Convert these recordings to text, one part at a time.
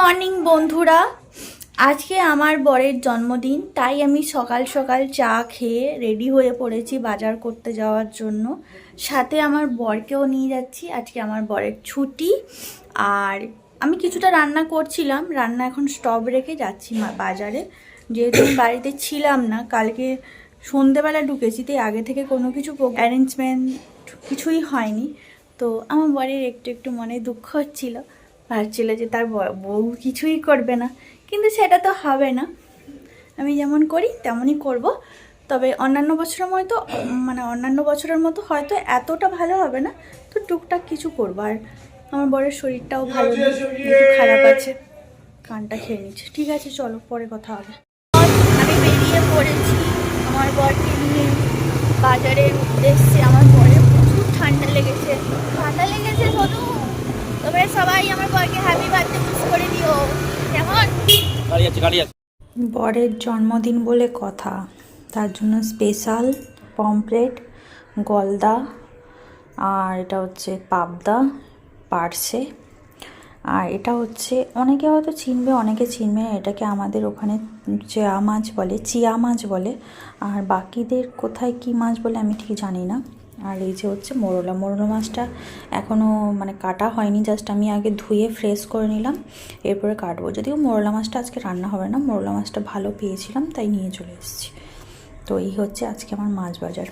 Morning বন্ধুরা, আজকে আমার বরের জন্মদিন, তাই আমি সকাল সকাল চা খেয়ে রেডি হয়ে পড়েছি বাজার করতে যাওয়ার জন্য। সাথে আমার বরকেও নিয়ে যাচ্ছি, আজকে আমার বরের ছুটি। আর আমি কিছুটা রান্না করছিলাম, রান্না এখন স্টপ রেখে যাচ্ছি বাজারে, যেহেতু আমি বাড়িতে ছিলাম না, কালকে সন্ধেবেলা ঢুকেছি, তাই আগে থেকে কোনো কিছু অ্যারেঞ্জমেন্ট কিছুই হয়নি। তো আমার বরের একটু একটু মনে দুঃখ হচ্ছিল, ভাবছিল যে তার বউ কিছুই করবে না, কিন্তু সেটা তো হবে না। আমি যেমন করি তেমনই করব, তবে অন্যান্য বছরের মতো হয়তো এতটা ভালো হবে না, তো টুকটাক কিছু করবো। আর আমার বরের শরীরটাও ভালো নেই, একটু খারাপ আছে, কানটা খেয়ে নিচ্ছে। ঠিক আছে, চলো পরে কথা হবে। আমি বেরিয়ে পড়েছি আমার বরকে নিয়ে বাজারের উদ্দেশ্যে। আমার বরের প্রচুর ঠান্ডা লেগেছে শুধু। তবে সবাই আমার বরকে হ্যাপি বার্থডে উইশ করে দিও, কেমন? বরের জন্মদিন বলে কথা, তার জন্য স্পেশাল পমফ্রেট, গলদা, আর এটা হচ্ছে পাবদা পার্সে, আর এটা হচ্ছে অনেকে হয়তো চিনবে, অনেকে চিনবে না। এটাকে আমাদের ওখানে চিয়া মাছ বলে, আর বাকিদের কোথায় কি মাছ বলে আমি ঠিক জানি না। আর এই যে হচ্ছে মোরলা মাছটা এখনও কাটা হয়নি, জাস্ট আমি আগে ধুয়ে ফ্রেশ করে নিলাম, এরপরে কাটবো। যদিও মোরলা মাছটা আজকে রান্না হবে না, মোরলা মাছটা ভালো পেয়েছিলাম তাই নিয়ে চলে এসেছি। তো এই হচ্ছে আজকে আমার মাছ বাজার।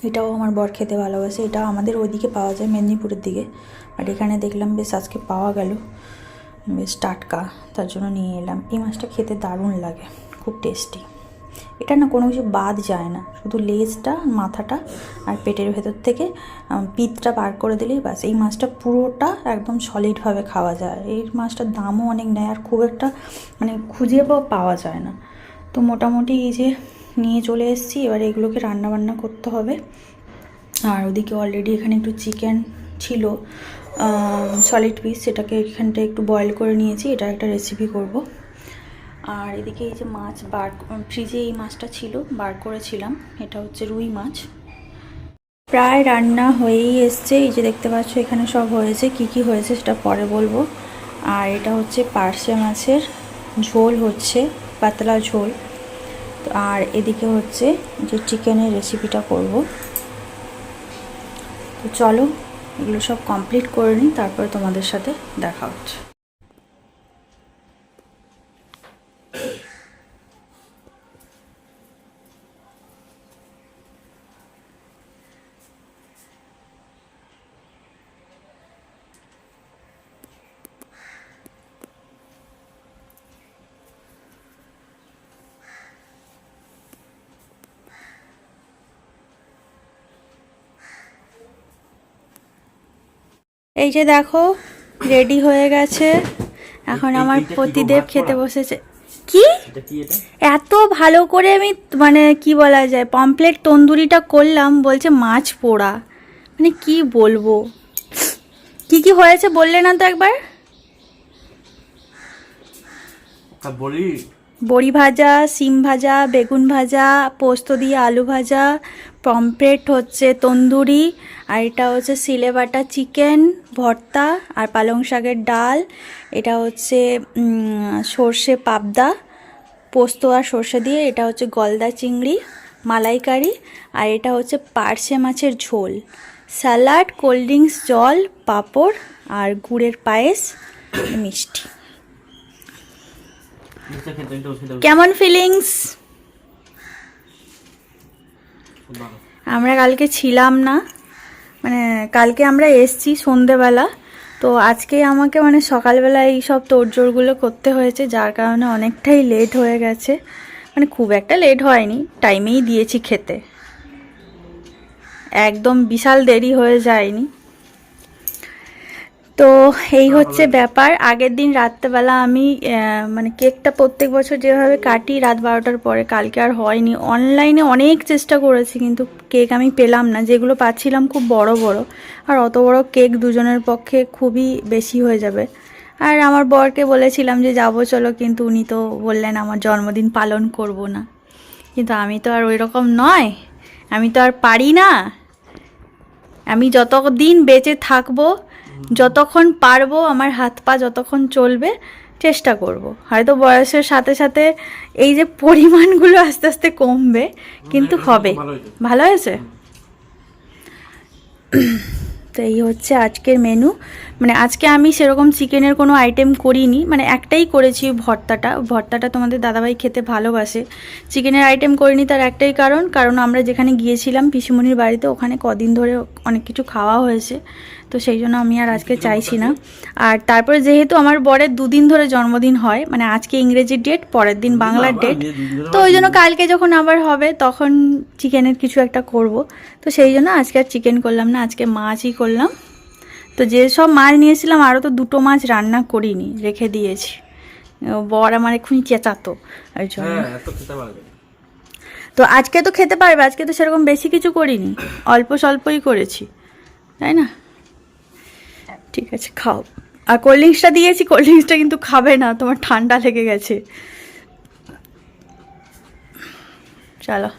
এটাও আমার বর খেতে ভালোবাসে, এটা আমাদের ওইদিকে পাওয়া যায় মেদিনীপুরের দিকে, আর এখানে দেখলাম বেশ আজকে পাওয়া গেল, বেশ টাটকা, তার জন্য নিয়ে এলাম। এই মাছটা খেতে দারুণ লাগে, খুব টেস্টি। এটা না কোনো কিছু বাদ যায় না, শুধু লেজটা, মাথাটা আর পেটের ভেতর থেকে পিঠটা বার করে দিলেই বাস। এই মাছটা পুরোটা একদম সলিডভাবে খাওয়া যায়। এই মাছটার দামও অনেক নেয়, আর খুব একটা খুঁজে পাওয়া যায় না। তো মোটামুটি এই যে নিয়ে চলে এসেছি, এবার এগুলোকে রান্না করতে হবে। আর ওদিকে অলরেডি এখানে একটু চিকেন ছিল সলিড পিস, সেটাকে এখানটা একটু বয়েল করে নিয়েছি, এটা একটা রেসিপি করব। আর এদিকে এই যে মাছ ফ্রিজে এই মাছটা ছিল, বার করেছিলাম, এটা হচ্ছে রুই মাছ। প্রায় রান্না হয়েই এসছে, এই যে দেখতে পাচ্ছ এখানে সব হয়েছে, কি হয়েছে সেটা পরে বলবো। আর এটা হচ্ছে পার্সে মাছের ঝোল, হচ্ছে পাতলা ঝোল। আর এদিকে হচ্ছে যে চিকেনের রেসিপিটা করব। তো চলো এগুলো সব কমপ্লিট করে নিই, তারপরে তোমাদের সাথে দেখা হচ্ছে। এই যে দেখো রেডি হয়ে গেছে, এখন আমার পতিদেব খেতে বসেছে। কি এত ভালো করে আমি কি বলা যায়, পমফ্রেট তন্দুরিটা করলাম, বলছে মাছ পোড়া, কি বলবো। কি হয়েছে বললে না তো একবার? বড়ি ভাজা, সিম ভাজা, বেগুন ভাজা, পোস্ত দিয়ে আলু ভাজা, পমফ্রেট হচ্ছে তন্দুরি, আর এটা হচ্ছে সিলে বাটা চিকেন ভর্তা, আর পালং শাকের ডাল, এটা হচ্ছে সর্ষে পাবদা পোস্ত আর সর্ষে দিয়ে, এটা হচ্ছে গলদা চিংড়ি মালাইকারি, আর এটা হচ্ছে পার্সে মাছের ঝোল, স্যালাড, কোল্ড ড্রিঙ্কস, জল, পাঁপড়, আর গুড়ের পায়েস, মিষ্টি। কেমন ফিলিংস? আমরা কালকে ছিলাম না, কালকে আমরা এসছি সন্ধেবেলা, তো আজকে আমাকে সকালবেলা এই সব তোড়জোড়গুলো করতে হয়েছে, যার কারণে অনেকটাই লেট হয়ে গেছে। খুব একটা লেট হয়নি, টাইমেই দিয়েছি খেতে, একদম বিশাল দেরি হয়ে যায়নি। তো এই হচ্ছে ব্যাপার। আগের দিন রাত্রেবেলা আমি কেকটা প্রত্যেক বছর যেভাবে কাটি রাত 12টার পরে, কালকে আর হয়নি। অনলাইনে অনেক চেষ্টা করেছি, কিন্তু কেক আমি পেলাম না, যেগুলো পাচ্ছিলাম খুব বড় বড়, আর অত বড় কেক দুজনের পক্ষে খুবই বেশি হয়ে যাবে। আর আমার বরকে বলেছিলাম যে যাবো চলো, কিন্তু উনি তো বললেন আমার জন্মদিন পালন করব না। কিন্তু আমি তো আর ওই রকম নয়, আমি তো আর পারি না। আমি যতদিন বেঁচে থাকবো যতক্ষণ পারবো, আমার হাত পা যতক্ষণ চলবে চেষ্টা করব। হয়তো বয়সের সাথে সাথে এই যে পরিমাণগুলো আস্তে আস্তে কমবে, কিন্তু হবে। ভালো হয়েছে। তো এই হচ্ছে আজকের মেনু। মানে আজকে আমি সেরকম চিকেনের কোনো আইটেম করিনি, মানে একটাই করেছি, ভর্তাটা তোমাদের দাদাভাই খেতে ভালোবাসে। চিকেনের আইটেম করিনি তার একটাই কারণ আমরা যেখানে গিয়েছিলাম পিসিমণির বাড়িতে, ওখানে কদিন ধরে অনেক কিছু খাওয়া হয়েছে, তো সেই জন্য আমি আর আজকে চাইছি না। আর তারপরে যেহেতু আমার বরের 2 দিন ধরে জন্মদিন হয়, মানে আজকে ইংরেজির ডেট, পরের দিন বাংলার ডেট, তো ওই জন্য কালকে যখন আবার হবে তখন চিকেনের কিছু একটা করব। তো সেই জন্য আজকে আর চিকেন করলাম না, আজকে মাছই করলাম। তো যেসব মাছ নিয়েছিলাম আরও তো 2টো মাছ রান্না করিনি, রেখে দিয়েছি। বর আমার এক্ষুনি চেঁচাতো ওই জন্য। তো আজকে তো খেতে পারবে, আজকে তো সেরকম বেশি কিছু করিনি, অল্প স্বল্পই করেছি, তাই না? ঠিক আছে, খাও। আর কোল্ড ড্রিঙ্কসটা দিয়েছি, কোল্ড ড্রিঙ্কসটা কিন্তু খাবে না, তোমার ঠান্ডা লেগে গেছে। চলো,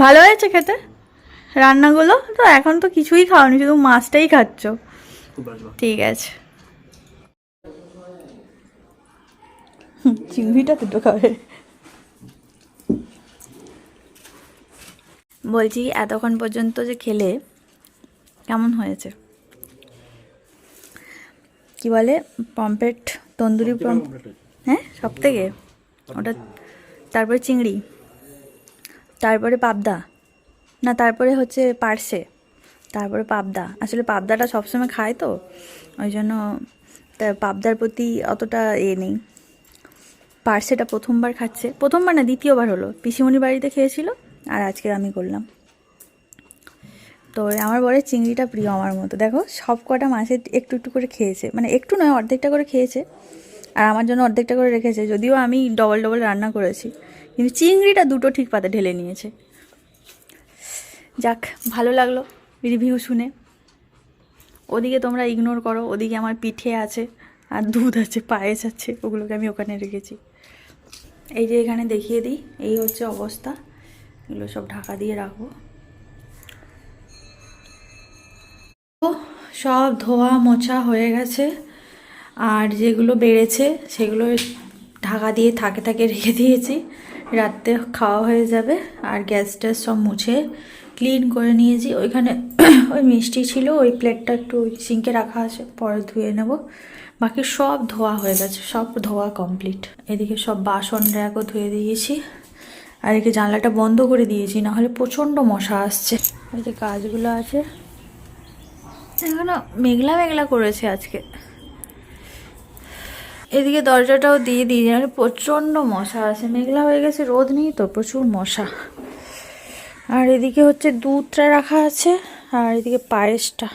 ভালো হয়েছে খেতে রান্নাগুলো? তো এখন তো কিছুই খাওনি, শুধু মাছটাই খাচ্ছ। ঠিক আছে, চিংড়িটা 2টো খাবে। বলছি এতক্ষণ পর্যন্ত যে খেলে কেমন হয়েছে? কি বলে, পমফ্রেট, তন্দুরি হ্যাঁ, সব থেকে ওটা, তারপরে চিংড়ি, তারপরে পাবদা, না তারপরে হচ্ছে পার্সে, তারপরে পাবদা। আসলে পাবদাটা সবসময় খায় তো ওই জন্য পাবদার প্রতি অতটা নেই। পার্সেটা প্রথমবার খাচ্ছে, প্রথমবার না দ্বিতীয়বার হলো, পিসিমণির বাড়িতে খেয়েছিল আর আজকে আমি করলাম। তো আমার বরের চিংড়িটা প্রিয় আমার মতো। দেখো সব কটা মাছের একটু একটু করে খেয়েছে, মানে একটু নয়, অর্ধেকটা করে খেয়েছে, আর আমার জন্য অর্ধেকটা করে রেখেছে, যদিও আমি ডবল রান্না করেছি, কিন্তু চিংড়িটা 2টো ঠিক পাতে ঢেলে নিয়েছে। যাক, ভালো লাগলো রিভিউ শুনে। ওদিকে তোমরা ইগনোর করো, ওদিকে আমার পিঠে আছে আর দুধ আছে, পায়েস আছে, ওগুলোকে আমি ওখানে রেখেছি। এই যে এখানে দেখিয়ে দিই, এই হচ্ছে অবস্থা, এগুলো সব ঢাকা দিয়ে রাখবো। সব ধোয়া মোছা হয়ে গেছে, আর যেগুলো বেড়েছে সেগুলো ঢাকা দিয়ে থাকে রেখে দিয়েছি, রাত্রে খাওয়া হয়ে যাবে। আর গ্যাস ট্যাস সব মুছে ক্লিন করে নিয়েছি। ওইখানে ওই মিষ্টি ছিল, ওই প্লেটটা একটু সিঙ্কে রাখা আছে, পরে ধুয়ে নেব। বাকি সব ধোয়া হয়ে গেছে, সব ধোয়া কমপ্লিট। এদিকে সব বাসন র্যাকও ধুয়ে দিয়েছি, আর এদিকে জানলাটা বন্ধ করে দিয়েছি, নাহলে প্রচণ্ড মশা আসছে। এই যে কাজগুলো আছে, এখনো মেঘলা মেঘলা করেছে আজকে। এদিকে দরজাটাও দিয়ে দিই, মানে প্রচণ্ড মশা আছে, মেঘলা হয়ে গেছে, রোদ নেই তো, প্রচুর মশা। আর এদিকে হচ্ছে দুধটা রাখা আছে, আর এদিকে পায়েসটা।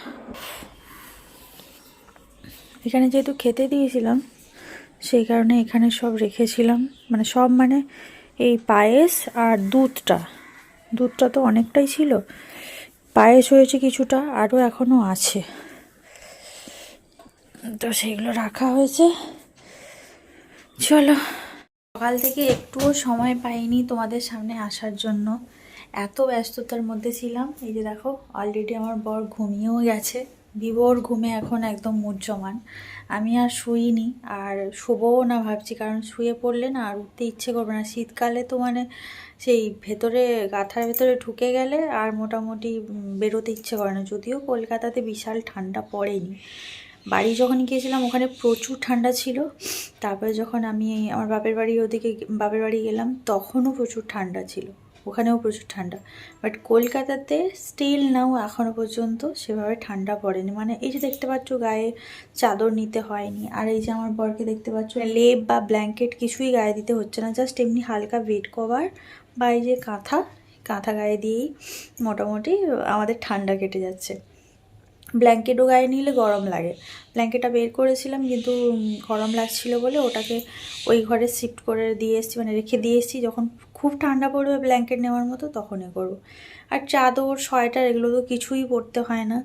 এখানে যেহেতু খেতে দিয়েছিলাম সেই কারণে এখানে সব রেখেছিলাম, মানে সব, মানে এই পায়েস আর দুধটা তো অনেকটাই ছিল, পায়েস হয়েছে কিছুটা, আরও এখনও আছে, তো সেগুলো রাখা হয়েছে। চলো, সকাল থেকে একটুও সময় পাইনি তোমাদের সামনে আসার জন্য, এত ব্যস্ততার মধ্যে ছিলাম। এই যে দেখো, অলরেডি আমার বর ঘুমিয়েও গেছে, বিভোর ঘুমে এখন একদম মুহ্যমান। আমি আর শুইনি, আর শোবও না ভাবছি, কারণ শুয়ে পড়লে না আর উঠতে ইচ্ছে করবে না। শীতকালে তো মানে সেই ভেতরে, গাথার ভেতরে ঢুকে গেলে আর মোটামুটি বেরোতে ইচ্ছে করে না। যদিও কলকাতাতে বিশাল ঠান্ডা পড়েনি, বাড়ি যখন গিয়েছিলাম ওখানে প্রচুর ঠান্ডা ছিল। তারপরে যখন আমি আমার বাপের বাড়ি গেলাম তখনও প্রচুর ঠান্ডা ছিল, ওখানেও প্রচুর ঠান্ডা। বাট কলকাতাতে স্টিল নাও এখনও পর্যন্ত সেভাবে ঠান্ডা পড়েনি। মানে এই যে দেখতে পাচ্ছ গায়ে চাদর নিতে হয়নি, আর এই যে আমার বরকে দেখতে পাচ্ছ লেপ বা ব্ল্যাঙ্কেট কিছুই গায়ে দিতে হচ্ছে না, জাস্ট এমনি হালকা বেড কভার বা এই যে কাঁথা গায়ে দিয়েই মোটামুটি আমাদের ঠান্ডা কেটে যাচ্ছে। ব্ল্যাঙ্কেটও গায়ে নিলে গরম লাগে, ব্ল্যাঙ্কেটটা বের করেছিলাম কিন্তু গরম লাগছিলো বলে ওটাকে ওই ঘরে শিফট করে দিয়ে এসেছি, মানে রেখে দিয়ে এসেছি। যখন খুব ঠান্ডা পড়বে ব্ল্যাঙ্কেট নেওয়ার মতো তখনই করবো। আর চাদর সোয়েটার এগুলো তো কিছুই পরতে হয় না,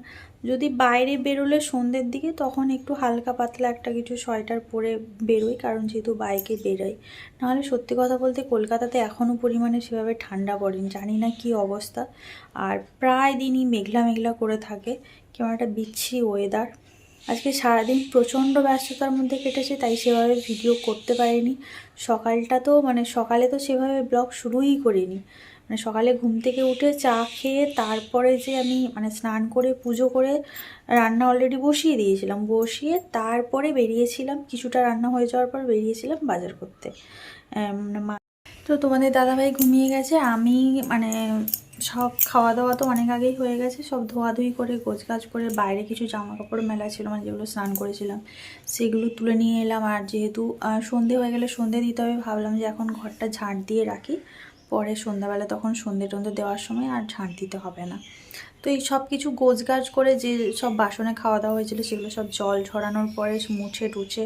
যদি বাইরে বেরোলে সন্ধ্যের দিকে তখন একটু হালকা পাতলা একটা কিছু সোয়েটার পরে বেরোই, কারণ যেহেতু বাইকে বেরোই। নাহলে সত্যি কথা বলতে কলকাতাতে এখনও পরিমাণে সেভাবে ঠান্ডা পড়েনি, জানি না কী অবস্থা। আর প্রায় দিনই মেঘলা মেঘলা করে থাকে, কেমন একটা বিচ্ছিরি ওয়েদার। আজকে সারাদিন প্রচণ্ড ব্যস্ততার মধ্যে কেটেছে, তাই সেভাবে ভিডিও করতে পারিনি। সকালটা তো সকালে তো সেভাবে ব্লগ শুরুই করিনি। সকালে ঘুম থেকে উঠে চা খেয়ে তারপরে যে আমি স্নান করে পুজো করে রান্না অলরেডি বসিয়ে দিয়েছিলাম, বসিয়ে তারপরে বেরিয়েছিলাম, কিছুটা রান্না হয়ে যাওয়ার পর বেরিয়েছিলাম বাজার করতে। তো তোমাদের দাদাভাই ঘুমিয়ে গেছে, আমি সব খাওয়া দাওয়া তো অনেক আগেই হয়ে গেছে, সব ধোয়াধুয়ি করে গোছগাছ করে বাইরে কিছু জামা কাপড় মেলা ছিল, যেগুলো স্নান করেছিলাম সেগুলো তুলে নিয়ে এলাম। আর যেহেতু সন্ধে হয়ে গেলে সন্ধে দিতে হবে, ভাবলাম যে এখন ঘরটা ঝাঁট দিয়ে রাখি, পরে সন্ধ্যাবেলা তখন সন্ধে টন্ধে দেওয়ার সময় আর ঝাঁট দিতে হবে না। তো এই সব কিছু গোছগাছ করে যে সব বাসনে খাওয়া দাওয়া হয়েছিল সেগুলো সব জল ঝরানোর পরে মুছে টুছে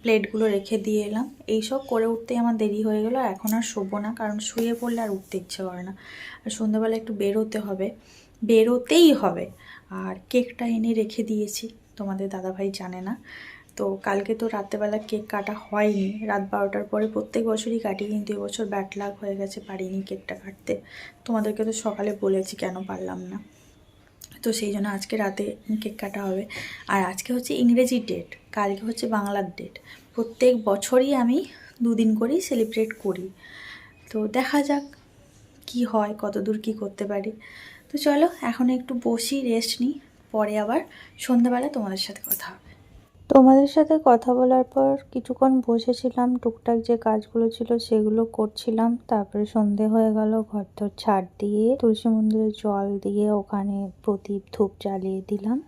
প্লেটগুলো রেখে দিয়ে এলাম। এইসব করে উঠতেই আমার দেরি হয়ে গেলো। আর এখন আর শোবো না, কারণ শুয়ে পড়লে আর উঠতে ইচ্ছে করে না। আর সন্ধ্যাবেলা একটু বেরোতে হবে, বেরোতেই হবে। আর কেকটা এনে রেখে দিয়েছি, তোমাদের দাদাভাই জানে না। তো কালকে তো রাত্রেবেলা কেক কাটা হয়নি, রাত 12টার পরে প্রত্যেক বছরই কাটি, কিন্তু এবছর ব্যাড লাক হয়ে গেছে, পারিনি কেকটা কাটতে। তোমাদেরকে তো সকালে বলেছি কেন পারলাম না। তো সেই জন্য আজকে রাতে কেক কাটা হবে। আর আজকে হচ্ছে ইংরেজি ডেট, কালকে হচ্ছে বাংলার ডেট। প্রত্যেক বছরই আমি 2 দিন করেই সেলিব্রেট করি। তো দেখা যাক কি হয়, কতদূর কি করতে পারি। তো চলো এখন একটু বসি, রেস্ট নিই, পরে আবার সন্ধ্যাবেলা তোমাদের সাথে কথা হবে। তোমাদের সাথে কথা বলার পর কিছুক্ষণ বসেছিলাম, টুকটাক যে কাজগুলো ছিল সেগুলো করছিলাম। তারপরে সন্ধে হয়ে গেল, ঘর দর ঝাড় দিয়ে তুলসী মন্দিরে জল দিয়ে ওখানে প্রদীপ ধূপ জ্বালিয়ে দিলাম।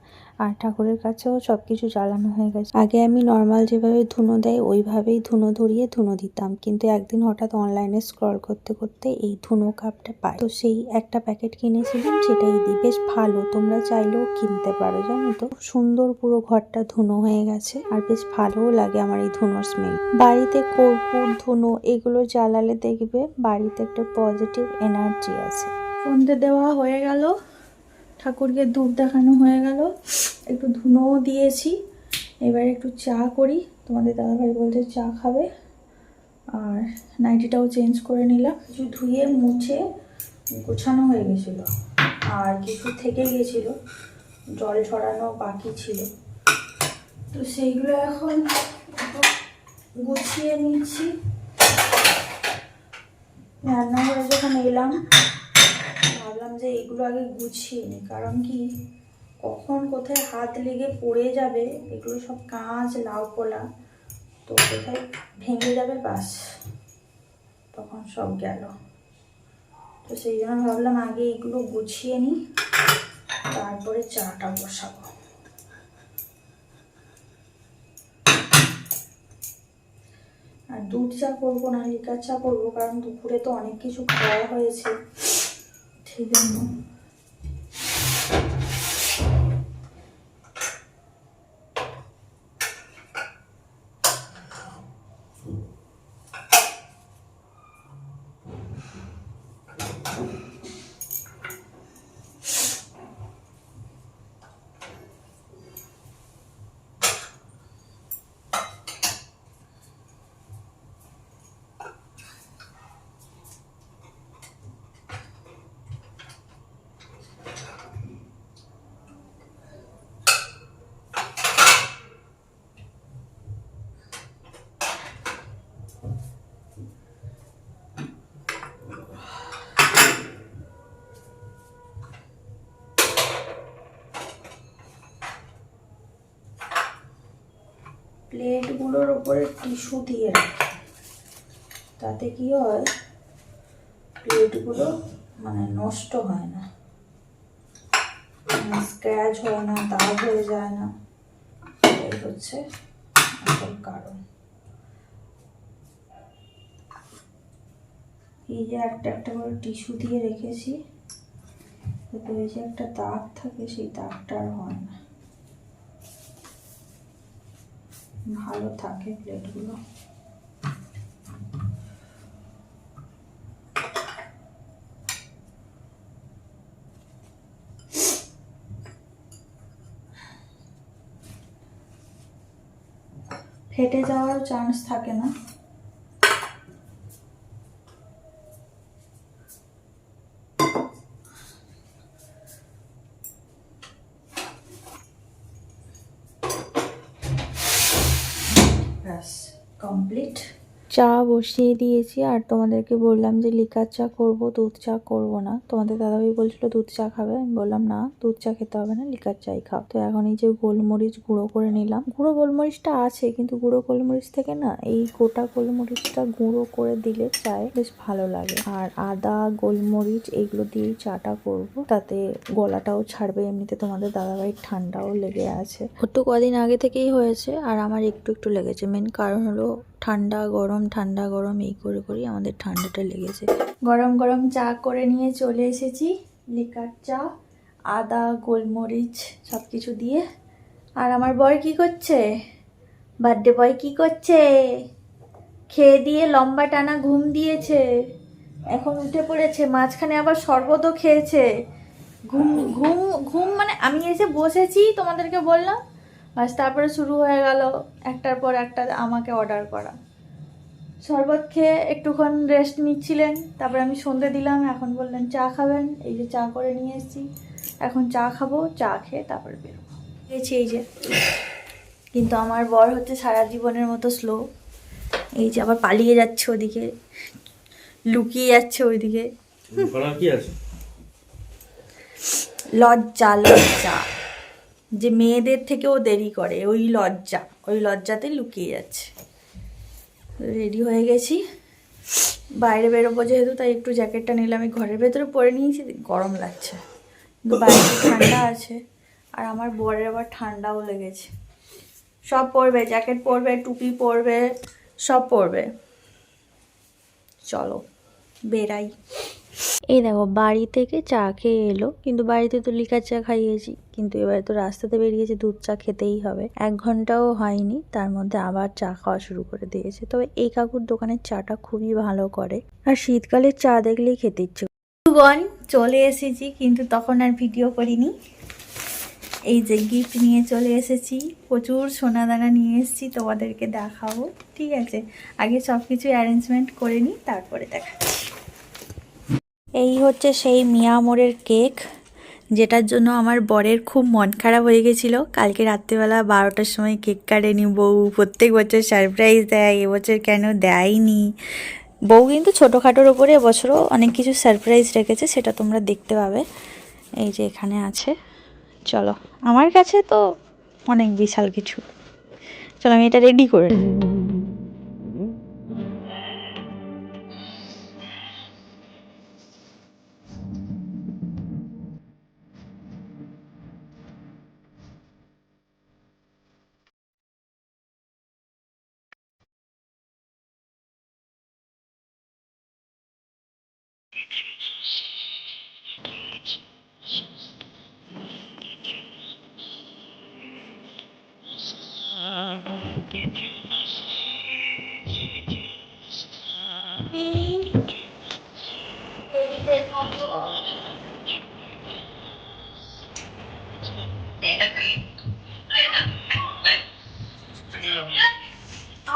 আর ঠাকুরের কাছেও সব কিছু জ্বালানো হয়ে গেছে। আগে আমি নর্মাল যেভাবে ধুনো দেয় ওইভাবেই ধুনো ধরিয়ে ধুনো দিতাম, কিন্তু একদিন হঠাৎ অনলাইনে স্ক্রল করতে করতে এই ধুনো কাপটা পাই, তো সেই একটা প্যাকেট কিনেছিলাম, সেটাই দিই। বেশ ভালো, তোমরা চাইলেও কিনতে পারো, জানো তো। সুন্দর পুরো ঘরটা ধুনো হয়ে গেছে, আর বেশ ভালোও লাগে আমার এই ধুনোর স্মেল। বাড়িতে কর্পূর ধুনো এগুলো জ্বালালে দেখবে বাড়িতে একটা পজিটিভ এনার্জি আছে। সন্ধে দেওয়া হয়ে গেল, ঠাকুরকে ধূপ দেখানো হয়ে গেল, একটু ধুনোও দিয়েছি। এবার একটু চা করি, তোমাদের দাদাভাই বলতে চা খাবে। আর নাইটিটাও চেঞ্জ করে নিলাম, কিছু ধুয়ে মুছে গোছানো হয়ে গেছিলো, আর কিছু থেকে গেছিলো, জল ঝরানো বাকি ছিল, তো সেইগুলো এখন গুছিয়ে নিচ্ছি। রান্নাঘরে যখন এলাম ভাবলাম যে এগুলো আগে গুছিয়ে নিই, কারণ কি কখন কোথায় হাত লেগে পড়ে যাবে, এগুলো সব কাঁচ লাউ পোলা, তো কোথায় ভেঙে যাবে বাস, তখন সব গেল। তো সেই জন্য ভাবলাম আগে এগুলো গুছিয়ে নিই, তারপরে চাটা বসাবো। আর দুধ চা করবো না, লিকার চা করবো, কারণ দুপুরে তো অনেক কিছু খাওয়া হয়েছে, সেই জন্য। প্লেটগুলোর ওপরে টিস্যু দিয়ে রাখি, তাতে কি হয় প্লেটগুলো নষ্ট হয় না, স্ক্র্যাচ হয় না, দাগ হয়ে যায় না, এই হচ্ছে আসল কারণ। এই যে একটা একটা করে টিস্যু দিয়ে রেখেছি, যাতে এই যে একটা দাগ থাকে সেই দাগটা আর হয় না, ভালো থাকে প্লেটগুলো। ফেটে যাওয়ারও চান্স থাকে না। কমপ্লিট। চা বসিয়ে দিয়েছি আর তোমাদেরকে বললাম যে লিকার চা করব, দুধ চা করব না। তোমাদের দাদাভাই বলছিল দুধ চা খাবে, আমি বললাম না দুধ চা খেতে হবে না, লিকার চাই খাও। তো এখন এই যে গোলমরিচ গুঁড়ো করে নিলাম। গুঁড়ো গোলমরিচটা আছে কিন্তু গুঁড়ো গোলমরিচ থেকে না এই গোটা গোলমরিচটা গুঁড়ো করে দিলে চায়ে বেশ ভালো লাগে। আর আদা গোলমরিচ এগুলো দিয়েই চাটা করব, তাতে গলাটাও ছাড়বে। এমনিতে তোমাদের দাদাভাইয়ের ঠান্ডাও লেগে আছে, ওর তো কদিন আগে থেকেই হয়েছে আর আমার একটু একটু লেগেছে। মেন কারণ হলো ঠান্ডা গরম এই করে করেই আমাদের ঠান্ডাটা লেগেছে। গরম গরম চা করে নিয়ে চলে এসেছি, লিকার চা, আদা গোলমরিচ সব কিছু দিয়ে। আর আমার বর কি করছে, বার্থডে বয় কি করছে, খেয়ে দিয়ে লম্বা টানা ঘুম দিয়েছে, এখন উঠে পড়েছে, মাঝখানে আবার শরবতও খেয়েছে। ঘুম ঘুম ঘুম মানে আমি এসে বসেছি তোমাদেরকে বললাম, বাস তারপরে শুরু হয়ে গেল একটার পর একটা আমাকে অর্ডার করা। শরবত খেয়ে একটুক্ষণ রেস্ট নিচ্ছিলেন, তারপরে আমি সন্ধে দিলাম, এখন বললেন চা খাবেন, এই যে চা করে নিয়ে এসেছি, এখন চা খাবো, চা খেয়ে তারপরে বেরোবো। গেছি এই যে। কিন্তু আমার বর হচ্ছে সারা জীবনের মতো স্লো, এই যে আবার পালিয়ে যাচ্ছে ওদিকে, লুকিয়ে যাচ্ছে ওইদিকে। লজ্জা লজ্জা, যে মেয়েদের থেকেও দেরি করে, ওই লজ্জাতে লুকিয়ে যাচ্ছে। রেডি হয়ে গেছি, বাইরে বেরোবো যেহেতু, তাই একটু জ্যাকেটটা নিলাম। আমি ঘরের ভেতরে পরে নিয়েছি, গরম লাগছে, কিন্তু বাইরে ঠান্ডা আছে। আর আমার বরের আবার ঠান্ডাও লেগেছে। সব পরবে, জ্যাকেট পরবে, টুপি পরবে, সব পরবে। চলো বেরাই। এই দেখো বাড়ি থেকে চা খেয়ে এলো, কিন্তু বাড়িতে তো লিকার চা খাইয়েছি, কিন্তু এবারে তো রাস্তাতে বেরিয়েছে, দুধ চা খেতেই হবে। 1 ঘন্টাও হয়নি তার মধ্যে আবার চা খাওয়া শুরু করে দিয়েছে। তবে এই কাকুর দোকানের চাটা খুবই ভালো করে, আর শীতকালের চা দেখলেই খেতে ইচ্ছে। চলে এসেছি, কিন্তু তখন আর ভিডিও করিনি। এই যে গিফট নিয়ে চলে এসেছি, প্রচুর সোনাদানা নিয়ে এসেছি, তোমাদেরকে দেখাবো। ঠিক আছে, আগে সব কিছু অ্যারেঞ্জমেন্ট করে নিই, তারপরে দেখাচ্ছি। এই হচ্ছে সেই মিয়ামোরের কেক, যেটার জন্য আমার বরের খুব মন খারাপ হয়ে গেছিলো। কালকে রাত্রিবেলা 12টার সময় কেক কাটেনি বউ, প্রত্যেক বছর সারপ্রাইজ দেয়, এবছর কেন দেয়নি। বউ কিন্তু ছোটোখাটোর ওপরে এবছরও অনেক কিছু সারপ্রাইজ রেখেছে, সেটা তোমরা দেখতে পাবে। এই যে এখানে আছে, চলো আমার কাছে তো অনেক বিশাল কিছু। চলো আমি এটা রেডি করে নিই।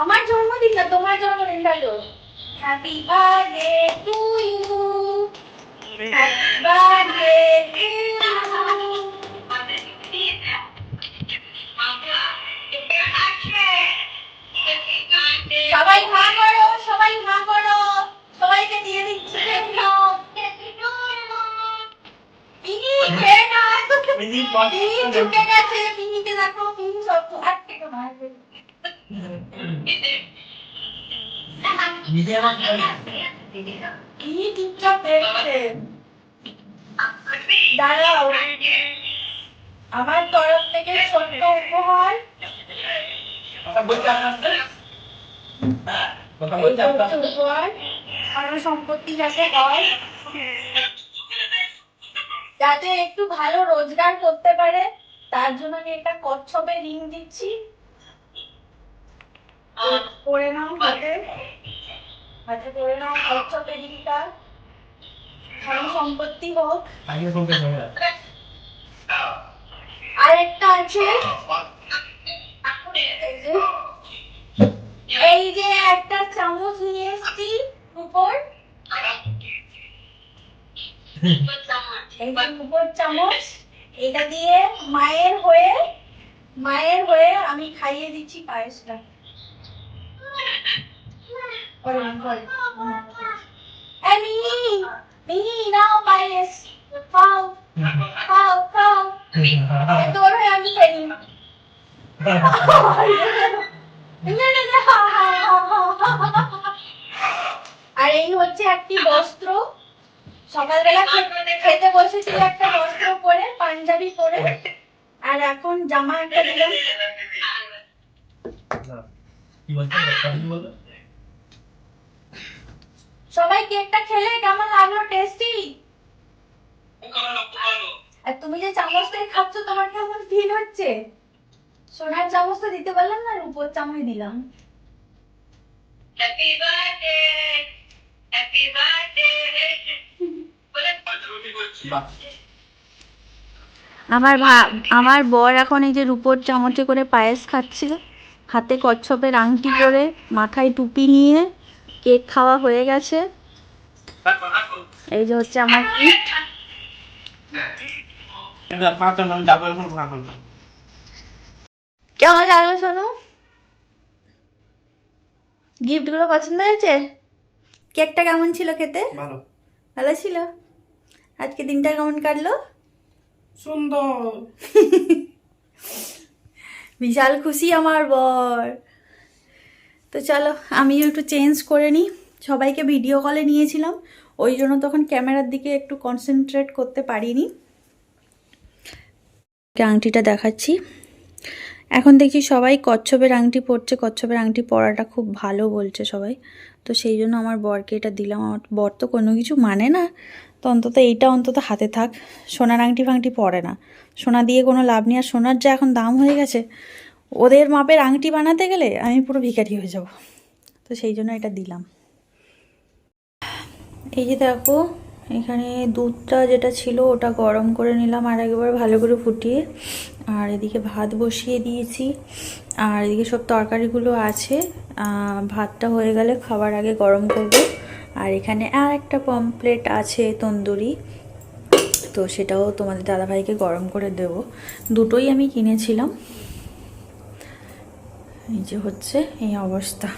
আমার জন্মদিন না, তোমার জন্মদিন গেলো। Happy birthday to you, happy birthday to you. সবাই হা করো, সবাই হা করো, সবাইকে দিয়ে দিচ্ছি। মিনি খেয়ে নাও, মিনি ঢুকে গেছে, মিনিকে দেখো, মিনি সব হাত থেকে মারবে। কি টিপটপ দেখছে, দাঁড়াও, আমার তরফ থেকে ছোট্ট উপহার। সম্পত্তি যাতে হয়, যাতে একটু ভালো রোজগার করতে পারে, তার জন্য আমি একটা কচ্ছপের রিং দিচ্ছি, পরে নাও হাতে, হাতে পরে নাও কচ্ছপের রিংটা, ধন সম্পত্তি হোক। আরেকটা আছে, এই যে একটা চামচ নিয়ে এসছি উপর, এই যে উপর চামচ, এটা দিয়ে মায়ের হয়ে আমি খাইয়ে দিচ্ছি পায়েসটা। নাও পায়েস খাও খাও খাও তোর হয়ে আমি খাই আর এই হচ্ছে একটি বস্ত্র, সকালবেলা খেতে বসেছিল একটা বস্ত্র পরে, পাঞ্জাবি পরে, আর এখন জামা একটা দিলাম। সবাই কেকটা খেলে কেমন লাগলো? টেস্টি? আর তুমি যে চামচ দিয়ে খাচ্ছ তোমার কেমন ফিল হচ্ছে? সোনার চামচ তো দিতে পারলাম না, রূপোর চামচ দিলাম। Happy birthday, happy birthday. আমার বর এখন এই যে রূপোর চামচে করে পায়েস খাচ্ছিল, হাতে কচ্ছপের আংটি পরে, মাথায় টুপি নিয়ে, কেক খাওয়া হয়ে গেছে। এই যে হচ্ছে আমার গিফট। কেমন লাগলো শোনো? গিফট গুলো পছন্দ হয়েছে? কেকটা কেমন ছিল খেতে? ভালো। ভালো ছিল। আজকে দিনটা কেমন কাটলো? সুন্দর। বিশাল খুশি আমার বর। তো চলো আমিও একটু চেঞ্জ করে নিই। সবাইকে ভিডিও কলে নিয়েছিলাম, ওই জন্য তখন ক্যামেরার দিকে একটু কনসেন্ট্রেট করতে পারিনি। আংটিটা দেখাচ্ছি। এখন দেখছি সবাই কচ্ছপের আংটি পরছে, কচ্ছপের আংটি পরাটা খুব ভালো বলছে সবাই, তো সেই জন্য আমার বরকে এটা দিলাম। আমার বর তো কোনো কিছু মানে না, তো অন্তত এইটা অন্তত হাতে থাক। সোনার আংটি ফাংটি পরে না, সোনা দিয়ে কোনো লাভ নেই। আর সোনার যা এখন দাম হয়ে গেছে, ওদের মাপের আংটি বানাতে গেলে আমি পুরো ভিখারি হয়ে যাব, তো সেই জন্য এটা দিলাম। এই যে দেখো, এখানে দুধটা যেটা ছিল ওটা গরম করে নিলাম আর একবার ভালো করে ফুটিয়ে, আর এদিকে ভাত বসিয়ে দিয়েছি, আর এদিকে সব তরকারিগুলো আছে। ভাতটা হয়ে গেলে খাবার আগে গরম করব। আর এখানে আর একটা পমপ্লেট আছে তন্দুরি, তো সেটাও তোমাদের দাদাভাইকে গরম করে দেব। দুটোই আমি কিনেছিলাম। এই যে হচ্ছে এই অবস্থা।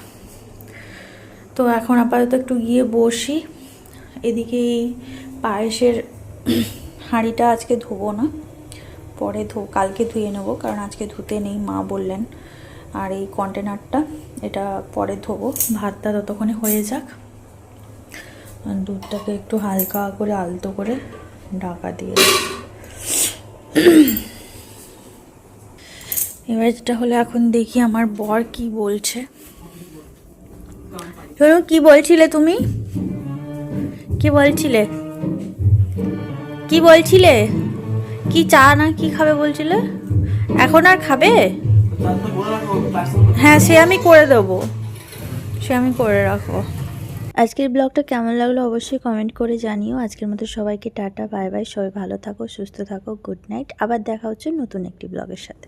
তো এখন আপাতত একটু গিয়ে বসি। এদিকে এই পায়েসের হাঁড়িটা আজকে ধোবো না, পরে কালকে ধুয়ে নেব, কারণ আজকে ধুতে নেই মা বললেন। আর এই কন্টেনারটা এটা পরে ধোবো। ভাতটা ততক্ষণে হয়ে যাক, আর দুধটাকে একটু হালকা করে আলতো করে ঢাকা দিয়ে। এবার যেটা হলো, এখন দেখি আমার বর কি বলছে। কি বলছিলে তুমি? কি বলছিলে? কি বলছিলে? কি চা না কি খাবে বলছিলে? এখন আর খাবে? হ্যাঁ, সে আমি করে দেবো, সে আমি করে রাখবো। আজকের ব্লগটা কেমন লাগলো অবশ্যই কমেন্ট করে জানিও। আজকের মতো সবাইকে টাটা, বাই বাই। সবাই ভালো থাকো, সুস্থ থাকো, গুড নাইট। আবার দেখা হচ্ছে নতুন একটি ব্লগের সাথে।